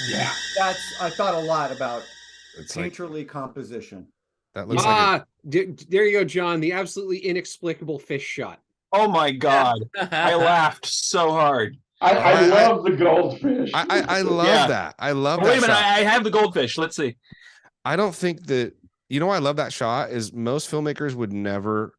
Yeah. I thought a lot about It's like painterly composition. that looks like there you go, John. The absolutely inexplicable fish shot. Oh my God. I laughed so hard. I love the goldfish. I love that. I love that. Wait a minute, shot. I have the goldfish. Let's see. I don't think that why I love that shot is most filmmakers would never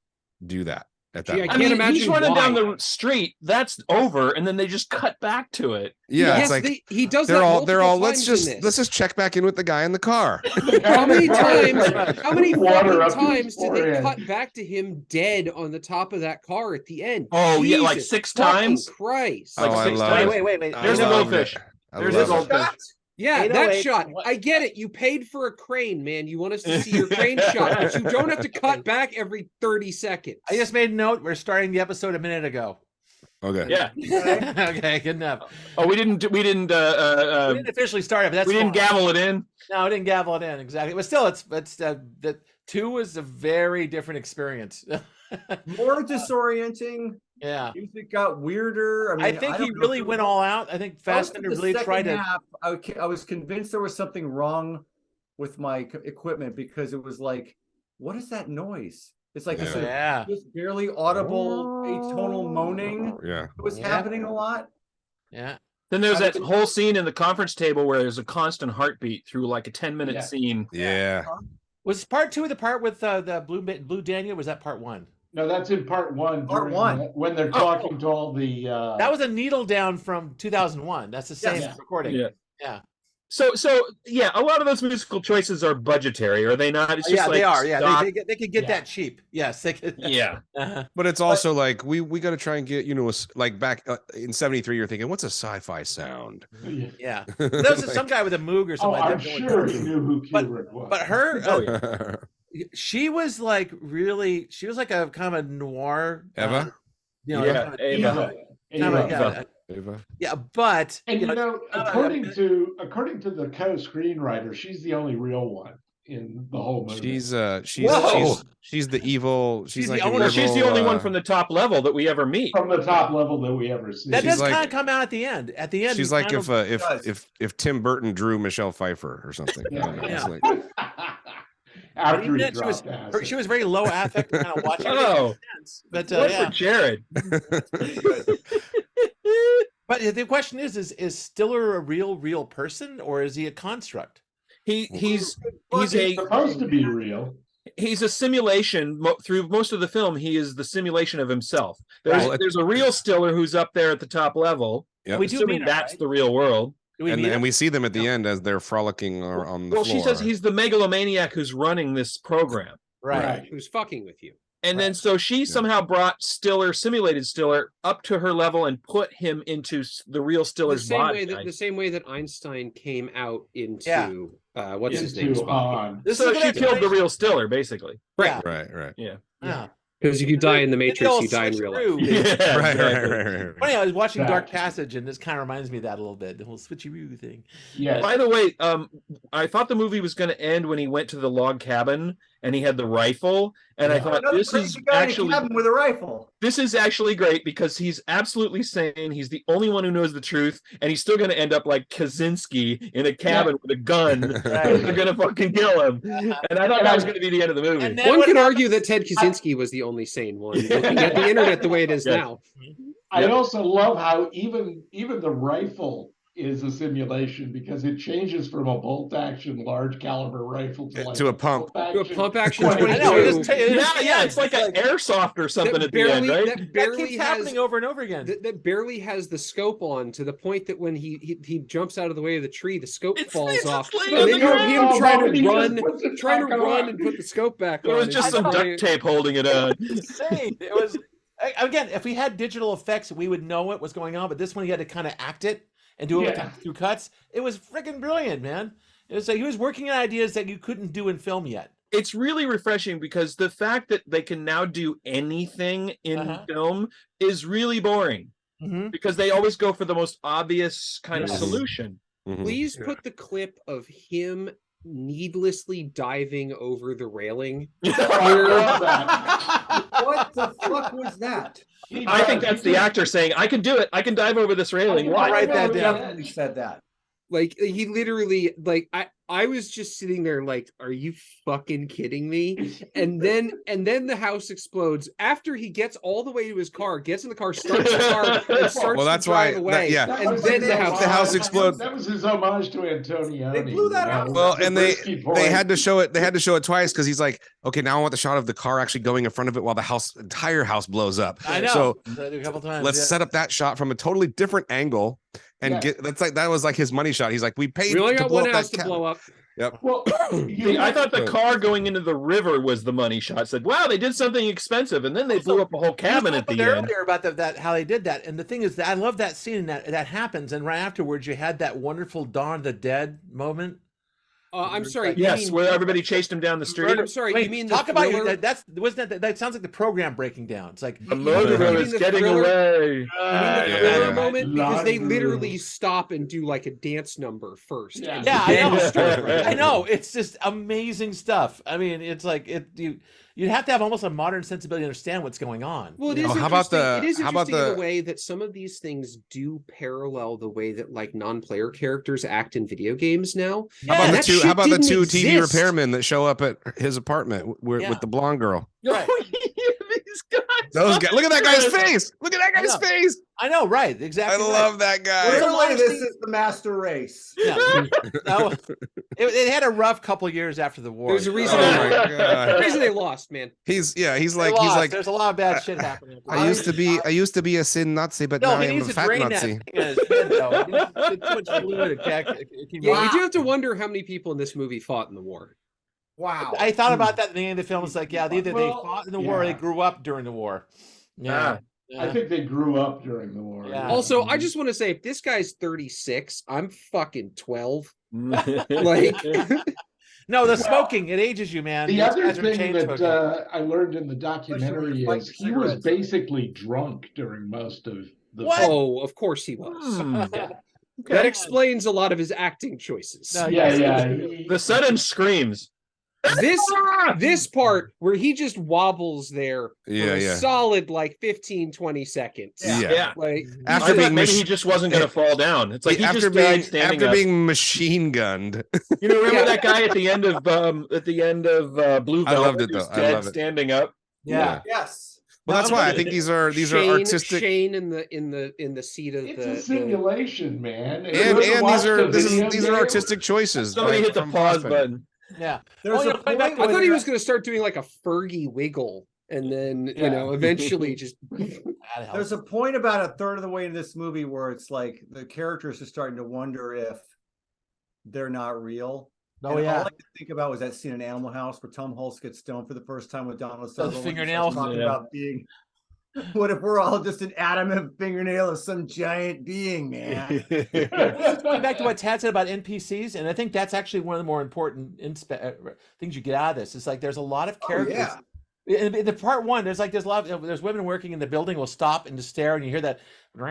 do that at that. Gee, I moment. I can't mean, imagine he's running why. down the street. That's over, and then they just cut back to it. Yeah, Yes, it's like he does they're that all multiple let's times in just this. check back in with the guy in the car. How many times? How many Water fucking up to his times did they forehead. cut back to him dead on the top of that car at the end? Oh, yeah, like Jesus 6 fucking times? Christ! Like Oh, I 6 love times. it. Wait. There's the I love goldfish. it. I There's love the it. goldfish. Yeah, 808, that shot. I get it. You paid for a crane, man. You want us to see your crane shot, but you don't have to cut back every 30 seconds. I just made a note. We're starting the episode a minute ago. Okay. Yeah. Okay, good enough. Oh, we didn't We didn't officially start it, but that's we didn't fine. gavel it in. No, I didn't gavel it in exactly. But still, it's the 2 was a very different experience. More disorienting. Yeah, Music got weirder. I mean, I think he don't know really if it went was- all out. I think Fassbinder the really second tried to. half, I was convinced there was something wrong with my equipment because it was like, what is that noise? It's like this Yeah, just barely audible atonal moaning. Yeah. It was Yeah. happening a lot. yeah. Then there's that whole scene in the conference table where there's a constant heartbeat through like a 10-minute Yeah. scene. Yeah. Was part 2 the part with the Blue Daniel? Was that part 1? No, that's in part 1. Part one. When they're talking to all the. That was a needle down from 2001. That's the same Yes. recording. Yeah. Yeah. So yeah, a lot of those musical choices are budgetary, are they not? It's just Yeah, like they are. Yeah, stock- they could get Yeah. that cheap. Yes, they could. Yeah. But it's also like we got to try and get like back in '73. You're thinking, what's a sci-fi sound? Yeah. There was some guy with a Moog or Oh, something. I'm like that. sure he knew who But- Kubrick was. But her, Oh, yeah. she was like really. She was like a kind of a noir. Eva? Yeah, kind of- Ava. Ava. Eva. yeah, but And you you know, know, according to the co-screenwriter, she's the only real one in the whole movie. She's Whoa. she's the evil. She's She's like the an owner. Well, she's the evil, only one from the top level that we ever meet. from the top level that we ever see. that she's does like- kind of come out at the end. At the end, She's he like kind if of- if Tim Burton drew Michelle Pfeiffer or something. Yeah. It's like- but After even he then, dropped acid. she was very low affect, kind of watching. Oh. it. But What yeah. for Jared? But the question is Stiller a real person, or is he a construct? He's It's supposed to be real. he's a simulation through most of the film. He is the simulation of himself. Right. There's a real Stiller who's up there at the top level. Yep. We do Assuming meet her, that's right? the real world. Do we and meet him? we see them at the end as they're frolicking on the Well, floor. she says he's the megalomaniac who's running this program. right. Who's fucking with you? And then so she somehow brought simulated Stiller, up to her level and put him into the real The Stiller's same body. way that Einstein came out into Yeah. what's his name? Into Han. This So is a she good killed the explanation. real Stiller, basically. Yeah. right. Yeah. Because if you die in the They Matrix, all you die in real life. switcheroo. Yeah, Right. exactly. Funny, I was watching Fact. Dark Passage, and this kind of reminds me of that a little bit. The whole switcheroo thing. Yes. By the way, I thought the movie was going to end when he went to the log cabin and he had the rifle, and I thought Another this is crazy guy in a actually cabin with a rifle. this is actually great because he's absolutely sane. He's the only one who knows the truth, and he's still going to end up like Kaczynski in a cabin with a gun. They're going to fucking kill him, and I thought that was going to be the end of the movie. And then One what could about- argue that Ted Kaczynski was the only sane one, looking at the internet the way it is Yes. now. I also love how even the rifle is a simulation because it changes from a bolt action large caliber rifle to, like To a pump. To a pump action 22. I know, it 22. just ta- it just- yeah, it's like an airsoft or something at the end, right? that That barely keeps has happening over and over again. that barely has the scope on, to the point that when he jumps out of the way of the tree, the scope falls it's off. just And laying then on the you have him ground. trying Oh, to he run, just puts it trying to back run on. and put the scope back It on. was It's just some brilliant. duct tape holding it on. Insane. It was again. If we had digital effects, we would know what was going on. But this one, he had to kind of act it and do it Yeah. through cuts. It was freaking brilliant, man. It was like he was working on ideas that you couldn't do in film yet. It's really refreshing because the fact that they can now do anything in film is really boring Mhm. because they always go for the most obvious kind of Yes. solution. Mhm. Please put the clip of him needlessly diving over the railing. I love that. What the fuck was that? I think that's the actor saying, "I can do it. I can dive over this railing." I'll write that He down. definitely said that. Like he literally, like I was just sitting there like, are you fucking kidding me? And then the house explodes after he gets all the way to his car, gets in the car, starts the car, and starts Well, to that's why drive away. yeah. That And was then his the house homage- That was his homage to Antonioni. They blew that house. Well, The and they risky point. had to show it. They had to show it twice because he's like, okay, now I want the shot of the car actually going in front of it while the entire house blows up. I know. So A couple times. let's set up that shot from a totally different angle and get that was like his money shot. He's like, we paid We only to got blow one up house that to cabin. blow up. Yep. Well, See, I thought the car going into the river was the money shot. Said, "Wow, they did something expensive," and then they blew up a whole cabin at the end. Earlier about that how they did that, and the thing is that I love that scene that happens, and right afterwards you had that wonderful Dawn of the Dead moment. I'm sorry. you Yes, mean- where everybody chased him down the street. I'm sorry. Wait, you mean talk the about thriller? that sounds like the program breaking down. It's like The murderer You is mean the getting thriller? away. You mean the Yeah, thriller yeah. moment because they Not literally really. stop and do like a dance number first. Yeah. and yeah, then I know. start writing. I know. It's just amazing stuff. I mean, it's like you'd have to have almost a modern sensibility to understand what's going on. Well, it you is know? how about interesting. the- It is how about interesting in the- the way that some of these things do parallel the way that like non-player characters act in video games now. How about And the that two? How shit about the didn't two TV exist. repairmen that show up at his apartment Yeah. with the blonde girl? Right. These guys. Those guys. Look at that guy's face. Look at that I guy's know. face. I know, right? I Exactly. right. love that guy. Well, Clearly, this honestly- is the master race. Yeah. No, it had a rough couple years after the war. There's a reason. Oh they, my the god. reason they lost, man. He's They like lost. There's a lot of bad shit happening. I used to be a sin Nazi, but No, now I he am needs a to fat drain that Nazi. thing in his head, though. He needs to put too much fluid. Yeah, you do have to wonder how many people in this movie fought in the war. Wow. I thought about that at the end of the film. It's like, yeah, either they Well, fought in the war or they yeah. grew up during the war. Yeah. I think they grew up during the war. Yeah. Also, I just want to say, if this guy's 36, I'm fucking 12. like, No, the smoking, it ages you, man. The These other guys are thing chain that smoking. I learned in the documentary fight is he was cigarettes. basically drunk during most of the What? film. Oh, of course he was. Hmm. That explains a lot of his acting choices. No, Yeah, the sudden screams. This part where he just wobbles there for Yeah, a yeah. solid like 15, 20 seconds. Yeah. Like I After thought being maybe mach- he just wasn't going to fall down. It's like he after just being died standing after up. being machine gunned. You know, remember Yeah. that guy at the end of Blue Velvet? I loved it, who's though. I dead love it. standing up. Yeah. Yes. Well, that's why I think these are Shane, artistic. Shane in the seat of It's the a simulation, man. And these are artistic choices. Somebody by- hit the from pause Fassbinder. button. Yeah. There's Oh, a yeah, going back point to I what thought he you're- was going to start doing like a Fergie wiggle, and then Yeah. eventually just. There's a point about a third of the way in this movie where it's like the characters are starting to wonder if they're not real. Oh, And yeah. all I could think about was that scene in Animal House where Tom Hulce gets stoned for the first time with Donald Those Sutherland. and fingernails. starts talking Yeah. about being. What if we're all just an atom and fingernail of some giant being, man? Just going back to what Tad said about NPCs, and I think that's actually one of the more important things you get out of this. It's like there's a lot of characters. yeah. In the part one, there's a lot of there's women working in the building will stop and just stare, and you hear that in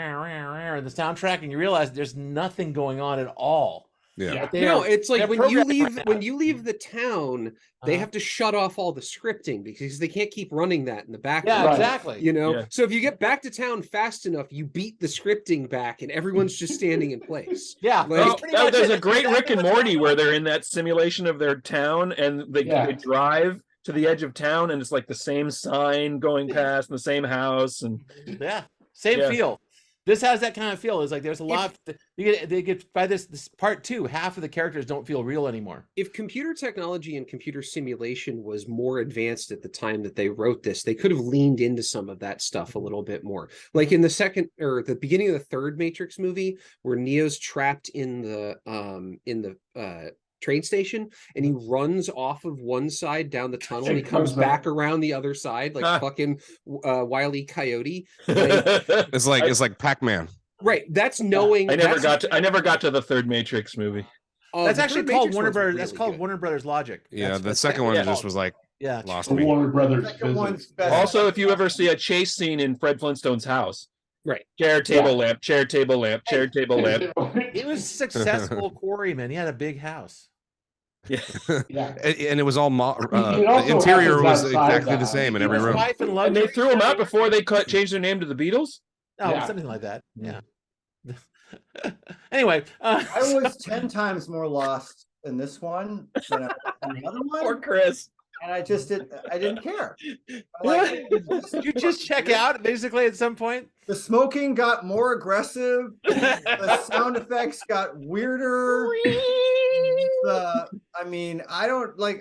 the soundtrack, and you realize there's nothing going on at all. Yeah. But they No, are- it's like they're when you programmed right now. leave the town, they Uh-huh. have to shut off all the scripting because they can't keep running that in the Yeah, background. Right. exactly. You know, Yeah. so if you get back to town fast enough, you beat the scripting back, and everyone's just standing in place. Yeah, Like- that's Oh, pretty much there's it. a great That's Rick and exactly what's Morty going where on. they're in that simulation of their town and they Yeah. drive to the edge of town and it's like the same sign going past and the same house and Yeah, same Yeah. feel. This has that kind of feel. It's like there's a lot. They get by this part two. Half of the characters don't feel real anymore. If computer technology and computer simulation was more advanced at the time that they wrote this, they could have leaned into some of that stuff a little bit more. Like in the second or the beginning of the third Matrix movie, where Neo's trapped in the train station and he runs off of one side down the tunnel and he comes back around the other side like fucking Wile E. Coyote. Like, It's like Pac-Man. right. That's knowing. I never got to the third Matrix movie. That's the actually third called Matrix Warner one's Brothers. That's really called good. Warner Brothers Logic. Yeah, That's the what second that's one called. just was like Yeah. lost The me. Warner Brothers Second one's physics. best. Also, if you ever see a chase scene in Fred Flintstone's house, Right. chair, table, lamp, chair, table, lamp, chair, table, lamp. He was a successful quarryman. He had a big house. Yeah. Yeah. And it was all It the also interior happens was outside exactly the the same in He every was room. wife and And loved they her. threw him out before they changed their name to the Beatles. Oh, Yeah. something like that. Yeah. Anyway, I was 10 times more lost in this one than I was in the other Poor one, Chris. and I didn't care. I'm like, you just check out basically at some point. the smoking got more aggressive, the sound effects got weirder. I mean, I don't like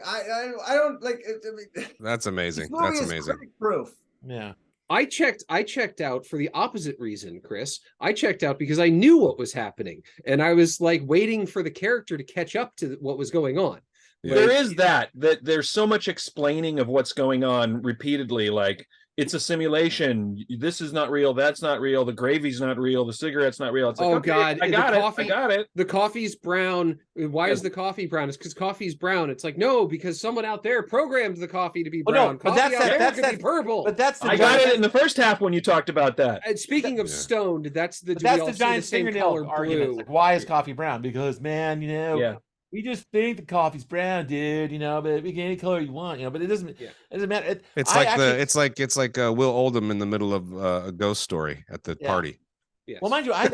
That's amazing. this movie That's is amazing. critic proof. Yeah. I checked out for the opposite reason, Chris. I checked out because I knew what was happening, and I was like waiting for the character to catch up to what was going on. Yeah. There is that there's so much explaining of what's going on repeatedly, like it's a simulation, this is not real, that's not real, the gravy's not real, the cigarette's not real. It's like, Oh, okay, God, I the got coffee- it, I got it. The coffee's brown. Why is the coffee brown? It's because coffee's brown. It's like, no, because someone out there programmed the coffee to be Well, no, brown. but Coffee that's out that- there that's could be that- purple. But that's the I got giant- it in the first half when you talked about that. And speaking of Yeah. stoned, that's the But that's we all the see giant same fingernail color argument. blue. Like, why is coffee brown? Because, man, Yeah. we just think the coffee's brown, dude. But it can be any color you want. But it doesn't. Yeah. It doesn't matter. It's I like actually- it's like Will Oldham in the middle of a ghost story at the Yeah. party. Yes. Well, mind you, I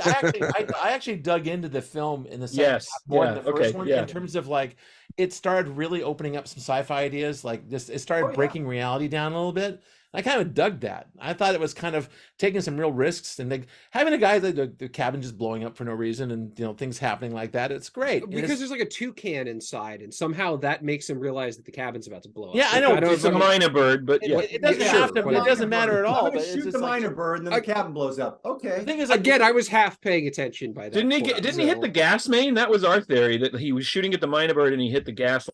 actually dug into the film in the second Yes, half more yeah, than the first okay, one yeah. in terms of like it started really opening up some sci-fi ideas. Like this, it started breaking reality down a little bit. I kind of dug that. I thought it was kind of taking some real risks and like having a guy that the cabin just blowing up for no reason and things happening like that. It's great And Because it's- there's like a toucan inside, and somehow that makes him realize that the cabin's about to blow up. Yeah, I know. I don't It's a know. minor bird, but yeah. it doesn't Sure, have to. It whatever. doesn't matter at all. I'm But gonna it's shoot just the like, minor bird, and then the cabin blows up. Okay. the thing is, like, Again, I was half paying attention by that. Didn't he point, get? Didn't he hit so- the gas main? That was our theory, that he was shooting at the minor bird and he hit the gas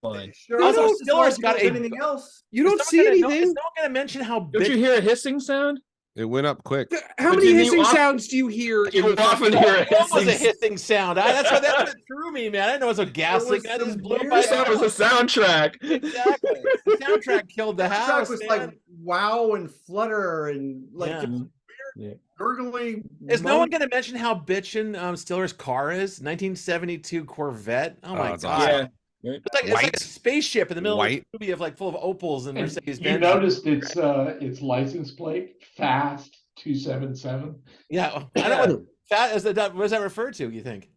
line. Sure. Also, Just as Stiller's long got as there's a- anything else. You don't is see no one gonna- anything. Is no one going to mention how Don't big? you hear a hissing sound? It went up quick. How But many didn't you hissing off- sounds do you hear in You the often fucking- hear a That was a hissing. hissing sound. That's what threw me, man. I didn't know it was a gas There leak. was I just some blew weird by I thought it was a soundtrack. Exactly. The soundtrack killed the The house. track was man. like wow and flutter and like Yeah. just weird Yeah. gurgly. Is no one going to mention how bitchin' Stiller's car is? 1972 Corvette. Oh my it's god! awesome. Yeah. It's like a White. spaceship in the middle White. of the movie of like full of Opals and And Mercedes you Benz. noticed its license plate, Fast 277. Yeah, I know what that is. What does that refer to? You think?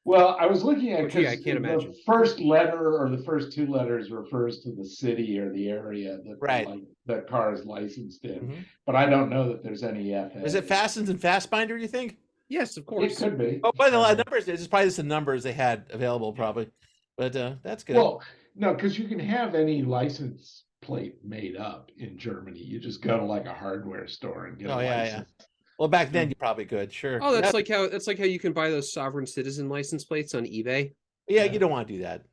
Well, I was looking at Gee, I 'cause can't imagine. the first letter or the first two letters refers to the city or the area that Right. the car is licensed in. Mhm. But I don't know that there's any FA. Is it Fastens and Fassbinder? You think? Yes, of It course. could be. Oh, by the numbers, it's probably just the numbers they had available, probably. But that's good. Well, no, because you can have any license plate made up in Germany. You just go to like a hardware store and get Oh, a yeah, license. Well, back then you probably could. Sure. Oh, that's like how you can buy those sovereign citizen license plates on eBay. yeah. You don't want to do that.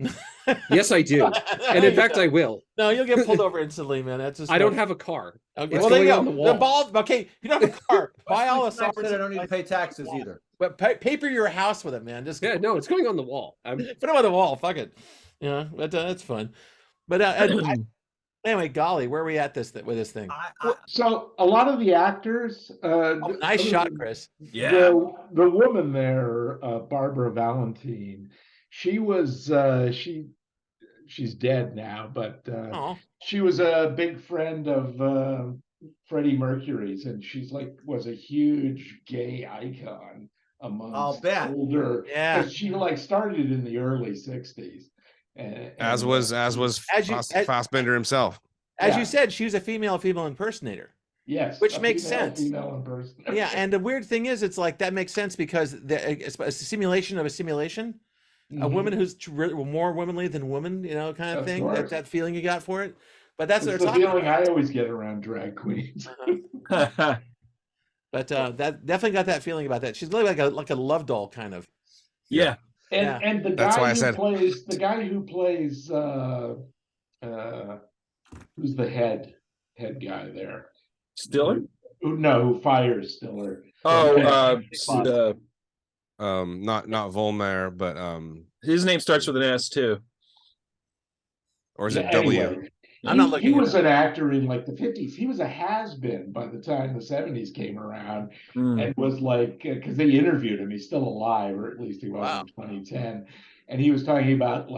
Yes, I do, and in fact, I will. No, you'll get pulled over instantly, man. That's just I don't have a car. Okay, It's well, there you going go. on the wall. ball. Okay, you don't have a car. Buy all the I said sovereign. I don't need to pay taxes either. But paper your house with it, man. Just Yeah, no, it's going on the wall. put it on the wall. Fuck it. Yeah, but that's fun. But anyway, golly, where are we at with this thing? So a lot of the actors. Oh, nice shot, Chris. Yeah. The woman there, Barbara Valentine, she was she's dead now, but Oh, she was a big friend of Freddie Mercury's, and she's was a huge gay icon among I'll bet. older. yeah. 'Cause she started in the early '60s, and As was As Fassbinder himself. As Yeah. you said, she was a female impersonator. yes, which a makes female- sense. Female in person. Yeah, and the weird thing is, it's like that makes sense because it's a simulation of a simulation. A Mhm. woman who's more womanly than woman, kind of Of thing. course. That feeling you got for it. But that's what It's they're the talking feeling about. I always get around drag queens. But that definitely got that feeling about that. She's really like a love doll kind of. Yeah. And the That's guy why I who said- plays who's the head guy there? Stiller? Who fires Stiller? Oh, Not Volmer, but his name starts with an S too. or is it Anyway, W? I'm not looking He it was up. an actor in the 50s. He was a has-been by the time the 70s came around, Mm. and was because they interviewed him. He's still alive, or at least he was Wow. in 2010. And he was talking about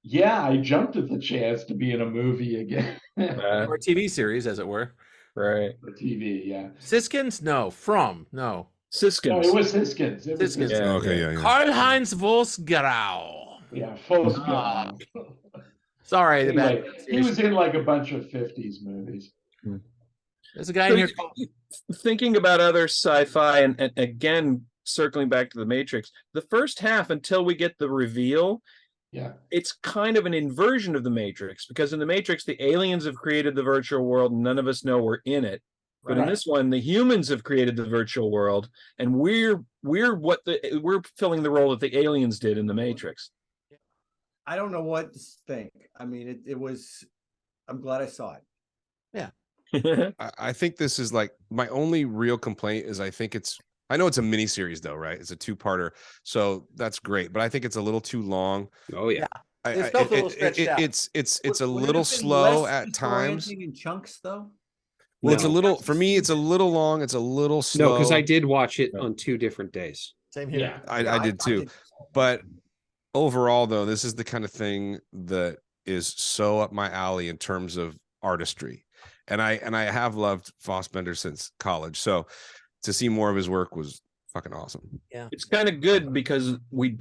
yeah, I jumped at the chance to be in a movie again. Or a TV series, as it were. Right. For TV, yeah. Siskins? No. No. No, Siskins. it was Siskins. It was Siskins. Siskins. Yeah. Okay, yeah. Karl-Heinz Wolfsgrau. Yeah, Fassbinder. Sorry, the bad Anyway, he was in like a bunch of 50s movies. There's a guy So in here called thinking about other sci-fi and again circling back to the Matrix, the first half until we get the reveal, Yeah. it's kind of an inversion of the Matrix, because in the Matrix the aliens have created the virtual world and none of us know we're in it. But in Right. this one, the humans have created the virtual world, and we're filling the role that the aliens did in the Matrix. I don't know what to think. I mean, it was. I'm glad I saw it. I think this is like my only real complaint is I know it's a mini series though, right? It's a 2-parter, so that's great, but I think it's a little too long. Oh yeah. It felt a little stretched out. It's a Would it little have been slow less at times. disorienting in chunks, though. Well, it's a No. little for me. It's a little long. It's a little slow. No, because I did watch it on 2 different days. same here. I did too. But overall, though, this is the kind of thing that is so up my alley in terms of artistry, and I have loved Fassbinder since college. So to see more of his work was fucking awesome. It's kind of good because we're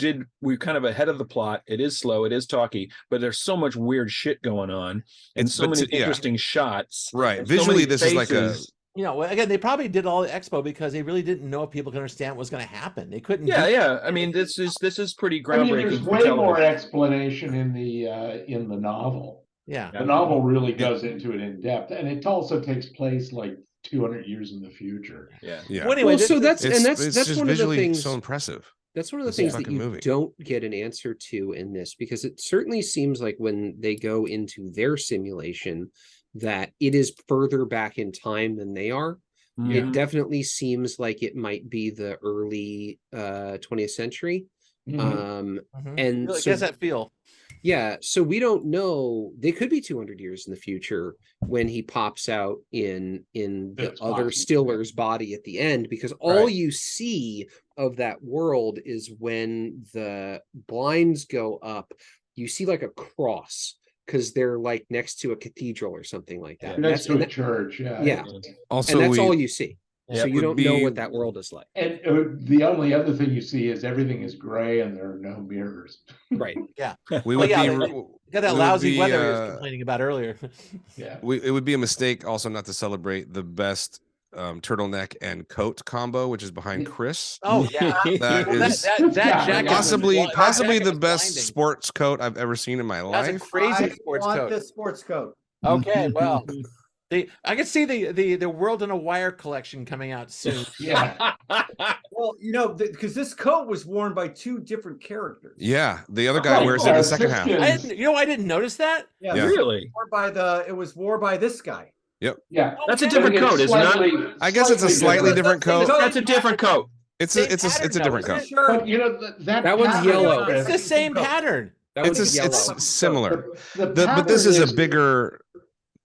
kind of ahead of the plot. It is slow, it is talky, but there's so much weird shit going on and so many interesting shots. Right. and so Visually, many this is like a faces. You know, again, they probably did all the expo because they really didn't know if people could understand what was going to happen. They couldn't. Yeah. I mean, this is pretty I mean, groundbreaking. there's for way television. more explanation in the novel. Yeah. The novel really goes into it in depth, and it also takes place like 200 years in the future. Yeah. Well, anyway, Well, so that's it's that's just one of the visually things. so impressive. That's one of the It's a things that fucking you movie. don't get an answer to in this, because it certainly seems like when they go into their simulation that it is further back in time than they are. Yeah. It definitely seems like it might be the early 20th century. Mhm. And really so, gets that feel. yeah, so we don't know. They could be 200 years in the future when he pops out in the That's other possible. Stiller's body at the end, because all Right. you see of that world is when the blinds go up, you see like a cross because they're like next to a cathedral or something like that. Next to And a church, yeah. yeah. Also, that's all you see. Yeah, So it you would don't know be- what that world is like. And the only other thing you see is everything is gray and there are no mirrors. Right. we Well, would yeah, be. they- Got that it would lousy be, weather I was complaining about earlier. Yeah. It would be a mistake also not to celebrate the best turtleneck and coat combo, which is behind Chris. Oh yeah, That Well, is that jacket was possibly bl- that possibly jacket the was best blinding. sports coat I've ever seen in my That's a life. crazy I sports want coat. this sports coat. Okay, well, I can see the World in a Wire collection coming out soon. Yeah. Well, you know, because this coat was worn by 2 different characters. Yeah, the other guy Right, wears it in the yeah, second half. Siskins. I didn't notice that. Yeah, Yeah. Really? it was worn by this guy. Yeah. That's a Okay. different It's coat, isn't it? slightly- I guess it's a slightly different coat. That's a different coat. It's Same a pattern, different though, coat. isn't But you know That one's pattern, yellow. It's the same pattern. That one's yellow. It's similar. The But this pattern is a bigger.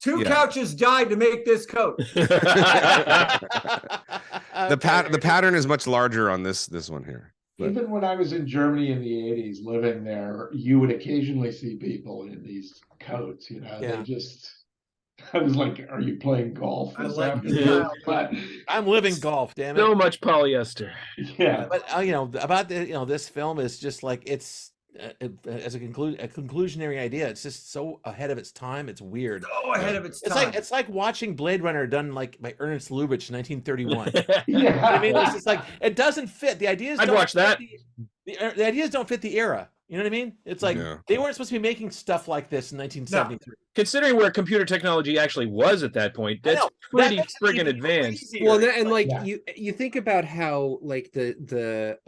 2 Yeah. couches died to make this coat. The pattern is much larger on this one here. But Even when I was in Germany in the 80s, living there, you would occasionally see people in these coats. You know, Yeah. they just. I was like, "Are you playing golf I this like afternoon?" the But I'm living golf, damn it. So much polyester. yeah, But you know about this film is just like it's as a conclusionary idea. It's just so ahead of its time. It's weird. So ahead of its It's time. like it's like watching Blade Runner done like by Ernest Lubitsch, 1931. yeah. I mean, it's just like it doesn't fit. The ideas. I'd don't watch fit that. The ideas don't fit the era. You know what I mean? It's like Yeah. they weren't supposed to be making stuff like this in 1973. Considering where computer technology actually was at that point, I that's know. That pretty makes it friggin' even advanced. crazier. Well, and like Yeah. you think about how like the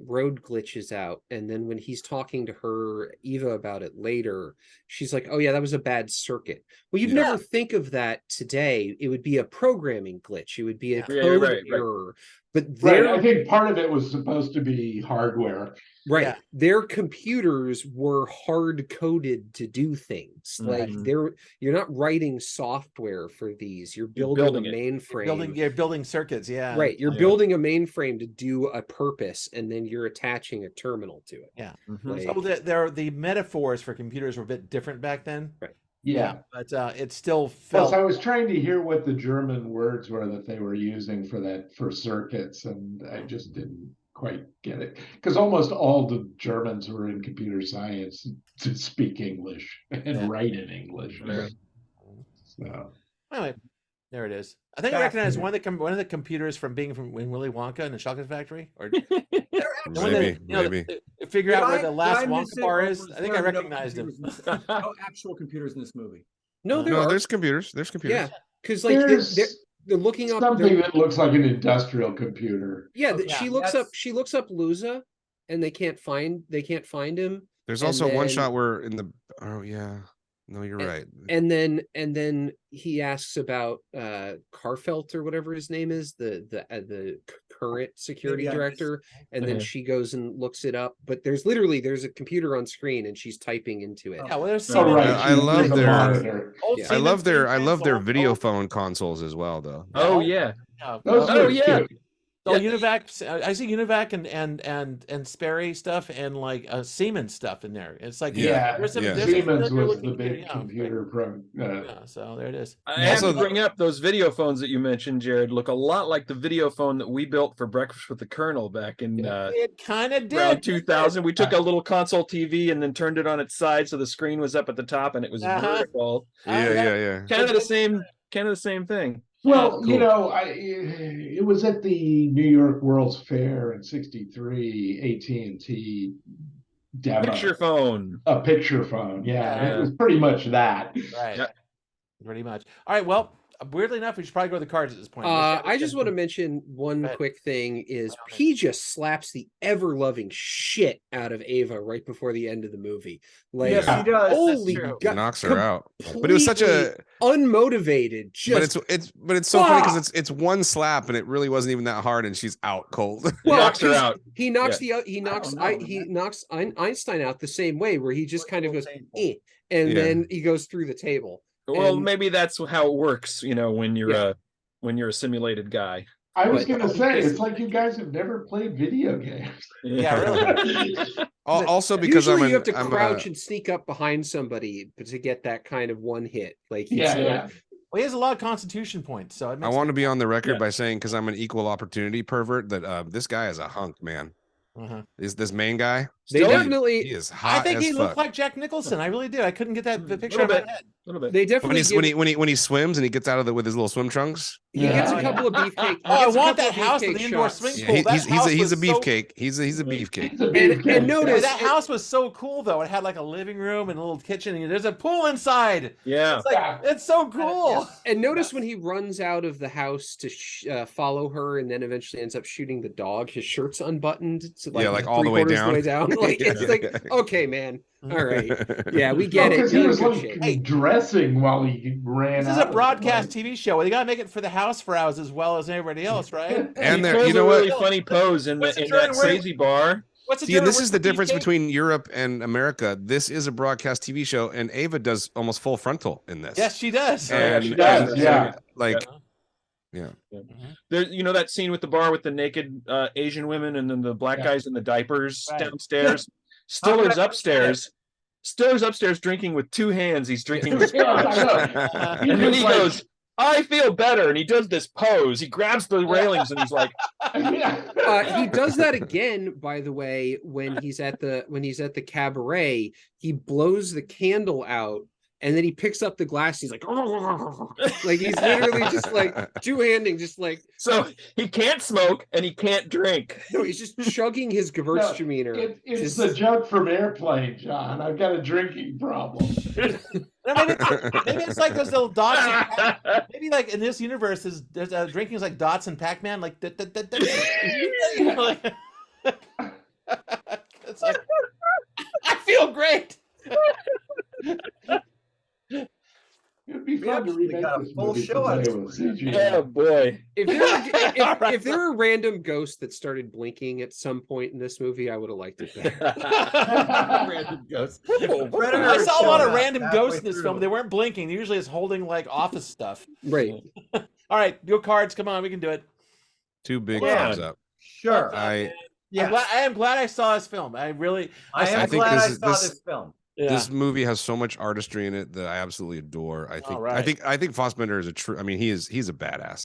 road glitches out, and then when he's talking to her Eva about it later, she's like, "Oh yeah, that was a bad circuit." Well, you'd Yeah. never think of that today. It would be a programming glitch. It would be a Yeah. code Right. error. But Right. their I think part of it was supposed to be hardware. right, Yeah. their computers were hard coded to do things. Like Mhm. you're not writing software for these. You're building, building a it. mainframe. You're building circuits, yeah. Right, you're Yeah. building a mainframe to do a purpose, and then you're attaching a terminal to it. Mhm. Like- So the metaphors for computers were a bit different back then. Right. Yeah. But it still Plus, felt. I was trying to hear what the German words were that they were using for circuits, and I just didn't quite get it. Because almost all the Germans who were in computer science to speak English and write in English. Yeah. So Anyway, there it is. I think I recognize one of the computers from being from in Willy Wonka in the Chocolate Factory, or the one Maybe, that, you know, maybe. figure Did out where I- the did last I miss Wonka it, bar or is. was I think I there no recognized him. computers in this- no actual computers in this movie. No, there No, are. there's computers. There's computers. Yeah, because like there's they're looking up. something that looks like an industrial computer. Yeah, Okay, she yeah, looks up. that's- She looks up Luza, and they can't find him. There's And also one then- shot where in the oh yeah. No, you're right. And then he asks about Karfelt or whatever his name is, the current security Maybe I missed director, and then Yeah. she goes and looks it up. But there's a computer on screen, and she's typing into it. Yeah, well, there's Oh, right. Siemens. I love There's a their- monitor. Old Yeah. I love Siemens their mainframes, video old- phone consoles as well though. Oh yeah. Those Oh, were yeah. cute. So Yeah. Univac, I see Univac and Sperry stuff and like Siemens stuff in there. It's like Yeah, there's some, yeah. there's some Siemens familiar was the looking- big yeah, computer from. Yeah, so there it is. I have Also to bring up those video phones that you mentioned, Jared. Look a lot like the video phone that we built for Breakfast with the Colonel back in It kind of around did. 2000. We took a little console TV and then turned it on its side so the screen was up at the top and it was Uh-huh. vertical. Yeah. Kind of the same thing. Well, Cool. you know, it was at the New York World's Fair in '63. AT&T demo Picture phone. a picture phone. Yeah, Yeah. it was pretty much that. Right. Yeah. Pretty much. All right. Well, weirdly enough, we should probably go to the cards at this point. I just want to mention one Go ahead. quick thing is By all means. he just slaps the ever loving shit out of Ava right before the end of the movie. Like, Yes, he does. holy true. God, Knocks her out. But it was such a unmotivated. Just but it's so funny Fuck! because it's one slap and it really wasn't even that hard and she's out cold. well, Knocks her 'cause out. He knocks I don't know, he man. knocks Einstein out the same way, where he just kind of goes, Painful. eh, and Yeah. then he goes through the table. Well, And- maybe that's how it works, you know, when you're Yeah. when you're a simulated guy. I was But- going to say, it's like you guys have never played video games. Yeah, really. Also because Usually I'm you have to I'm crouch and sneak up behind somebody to get that kind of one hit. Like, it's Yeah, not- yeah. Well, he has a lot of constitution points, so it I makes want to be on the record Yeah. by saying because I'm an equal opportunity pervert that this guy is a hunk, man. Uh-huh. Is this main guy? They Still- He definitely, is hot I think as he looked fuck. like Jack Nicholson. I really did. I couldn't get that the picture Little in my bit. head. A little bit. they when definitely he's give, when he swims and he gets out of with his little swim trunks. he gets Yeah. a couple of beefcake. Oh, I want that couple of house with beefcake the indoor shots. swing Yeah, pool. That he's house a was so- beefcake. He's a beefcake. It's a And beefcake. notice- That house was so cool, though. It had like a living room and a little kitchen, and there's a pool inside. Yeah. It's like it's so cool. And notice when he runs out of the house to follow her, and then eventually ends up shooting the dog. His shirt's unbuttoned, so Yeah, like all the way three-quarters down. Like, it's Yeah. like, okay, man, all right, yeah, we No, get it. because he You're in was good like shape. dressing while he ran. This is out a of broadcast the TV show. They gotta make it for the house crowds as well as everybody else, right? And he there, pulls you know a really what? funny pose in What's the that turn where- crazy bar. What's the See, and difference this is with the difference beefcake? between Europe and America. This is a broadcast TV show, and Ava does almost full frontal in this. Yes, she does. Yeah, and, she does, and- yeah. like There, you know that scene with the bar with the naked Asian women and then the black Yeah. guys in the diapers Right. downstairs. Stiller's upstairs. Stiller's upstairs drinking with two hands. He's drinking with Yeah, I scotch. know. And then was he like- goes, I feel better. And he does this pose. He grabs the railings and he's like, Yeah. He does that again, by the way, when he's at the cabaret. He blows the candle out, and then he picks up the glass. He's like, like he's literally just like two-handing, just like, so he can't smoke and he can't drink. no, he's just chugging his Gewürztraminer. It's Just- the joke from Airplane, John. I've got a drinking problem. No, maybe it's like those little dots. Maybe like in this universe, there's drinking is like dots in Pac-Man, like, you know, like it's like I feel great. It'd be We fun to actually remake got a this full movie show out of today this with movie. CGI. Oh boy. If there, were, All right. if there were a random ghost that started blinking at some point in this movie, I would have liked it better. Random ghosts. I saw a lot of random Halfway ghosts in this through. film. They weren't blinking. They usually it's holding like office stuff. Right. All right, your cards. Come on, we can do it. two big Yeah. thumbs up. Sure. I I am glad I saw this film. I really. I am think glad this I is- saw this- this film. This movie has so much artistry in it that I absolutely adore. I think All right. I think Fassbinder is he's a badass.